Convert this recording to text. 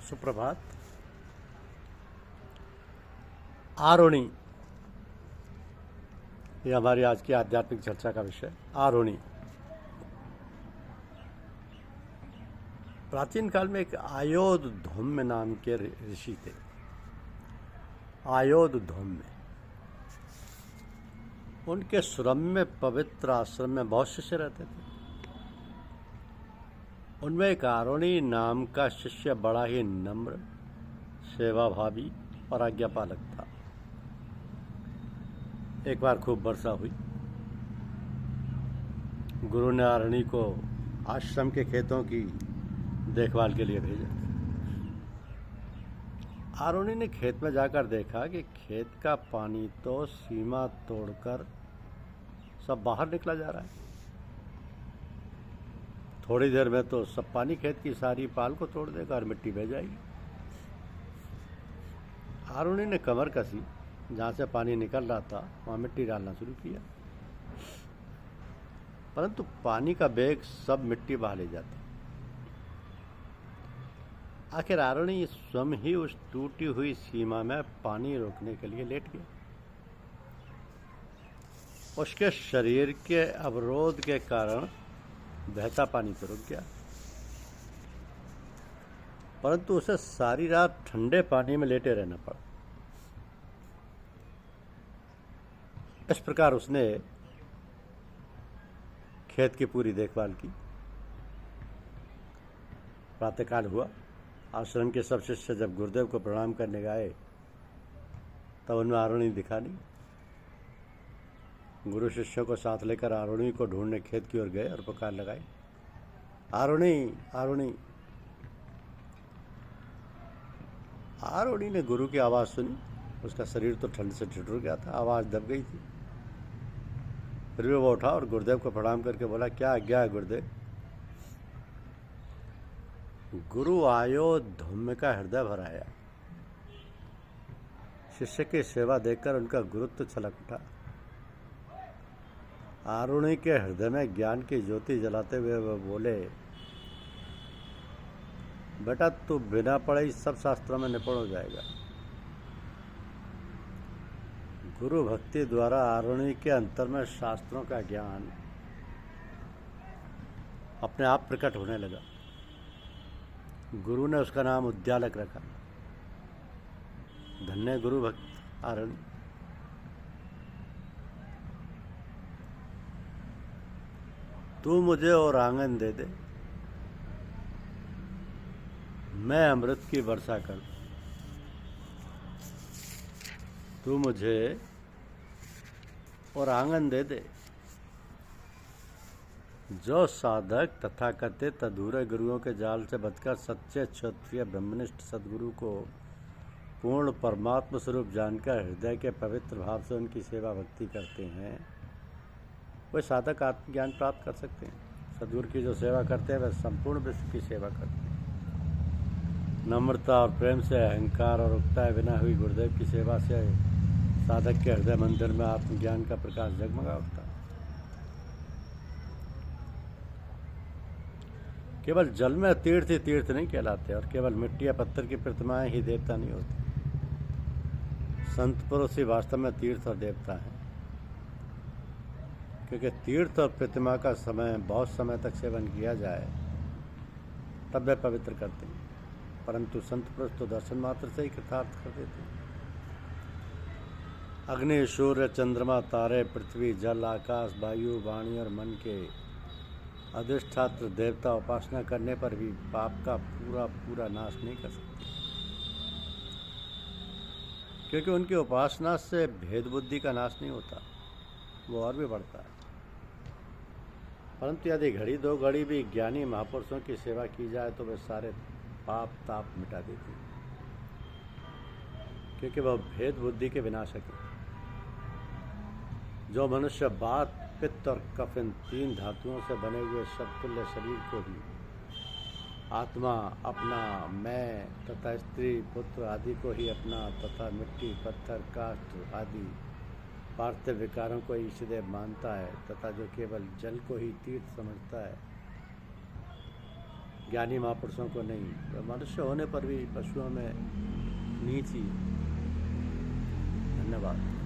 सुप्रभात। आरोणी, ये हमारी आज की आध्यात्मिक चर्चा का विषय। आरोणी प्राचीन काल में एक आयोध धौम्य नाम के ऋषि थे। आयोध धौम्य, उनके सुरम्य पवित्र आश्रम में बहुत शिष्य रहते थे। उनमें एक आरोणी नाम का शिष्य बड़ा ही नम्र, सेवाभावी और आज्ञापालक था। एक बार खूब वर्षा हुई। गुरु ने आरोणी को आश्रम के खेतों की देखभाल के लिए भेजा। आरोणी ने खेत में जाकर देखा कि खेत का पानी तो सीमा तोड़कर सब बाहर निकला जा रहा है। थोड़ी देर में तो सब पानी खेत की सारी पाल को तोड़ देगा और मिट्टी बह जाएगी। आरोणी ने कमर कसी, जहाँ से पानी निकल रहा था वहाँ मिट्टी डालना शुरू किया, परंतु पानी का वेग सब मिट्टी बहा ले जाती। आखिर आरोणी स्वयं ही उस टूटी हुई सीमा में पानी रोकने के लिए लेट गया। उसके शरीर के अवरोध के कारण बहता पानी तो रुक गया, परंतु उसे सारी रात ठंडे पानी में लेटे रहना पड़ा। इस प्रकार उसने खेत की पूरी देखभाल की। प्रातःकाल हुआ। आश्रम के सब शिष्य जब गुरुदेव को प्रणाम करने गए तब उनमें आरोणी दिखा नहीं। गुरु शिष्यों को साथ लेकर आरोणी को ढूंढने खेत की ओर गए और पुकार लगाई, आरोणी आरोणी। आरोणी ने गुरु की आवाज़ सुनी। उसका शरीर तो ठंड से ठिठुर गया था, आवाज़ दब गई थी। फिर भी वो उठा और गुरुदेव को प्रणाम करके बोला, क्या आज्ञा है गुरुदेव? गुरु आयो धौम्य का हृदय भर आया। शिष्य की सेवा देखकर उनका गुरुत्व छलक उठा। आरोणी के हृदय में ज्ञान की ज्योति जलाते हुए वह बोले, बेटा तू बिना पढ़े ही सब शास्त्रों में निपुण हो जाएगा। गुरु भक्ति द्वारा आरोणी के अंतर में शास्त्रों का ज्ञान अपने आप प्रकट होने लगा। गुरु ने उसका नाम उद्यालक रखा। धन्य गुरु भक्त आरोणी। तू मुझे और आंगन दे दे, मैं अमृत की वर्षा कर। तू मुझे और आंगन दे दे। जो साधक तथाकथित अधूरे गुरुओं के जाल से बचकर सच्चे क्षत्रिय ब्रह्मनिष्ठ सद्गुरु को पूर्ण परमात्म स्वरूप जानकर हृदय के पवित्र भाव से उनकी सेवा भक्ति करते हैं, वे साधक आत्मज्ञान प्राप्त कर सकते हैं। सद्गुरु की जो सेवा करते हैं वे संपूर्ण विश्व की सेवा करते हैं। नम्रता और प्रेम से अहंकार और उकताए बिना हुई गुरुदेव की सेवा से साधक के हृदय मंदिर में आत्मज्ञान का प्रकाश जगमगा उठता है। केवल जल में तीर्थ ही तीर्थ नहीं कहलाते और केवल मिट्टी या पत्थर की प्रतिमाएं ही देवता नहीं होती। संत पुरुष ही वास्तव में तीर्थ और देवता हैं, क्योंकि तीर्थ और प्रतिमा का बहुत समय तक सेवन किया जाए तब वे पवित्र करते हैं, परंतु संत पुरुष तो दर्शन मात्र से ही कृतार्थ कर देते हैं। अग्नि, सूर्य, चंद्रमा, तारे, पृथ्वी, जल, आकाश, वायु, वाणी और मन के अधिष्ठात्र देवता उपासना करने पर भी पाप का पूरा नाश नहीं कर सकते, क्योंकि उनकी उपासना से भेद बुद्धि का नाश नहीं होता, वो और भी बढ़ता है। परंतु यदि घड़ी दो घड़ी भी ज्ञानी महापुरुषों की सेवा की जाए तो वे सारे पाप ताप मिटा देती है, क्योंकि वह भेद बुद्धि के विनाशक है। जो मनुष्य वात, पित्त और कफ इन 3 धातुओं से बने हुए समतुल्य शरीर को ही आत्मा अपना, मैं तथा स्त्री पुत्र आदि को ही अपना तथा मिट्टी पत्थर काष्ठ आदि पार्थिव विकारों को ईष्टदेव मानता है तथा जो केवल जल को ही तीर्थ समझता है, ज्ञानी महापुरुषों को नहीं। तो मनुष्य होने पर भी पशुओं में नीच ही। धन्यवाद।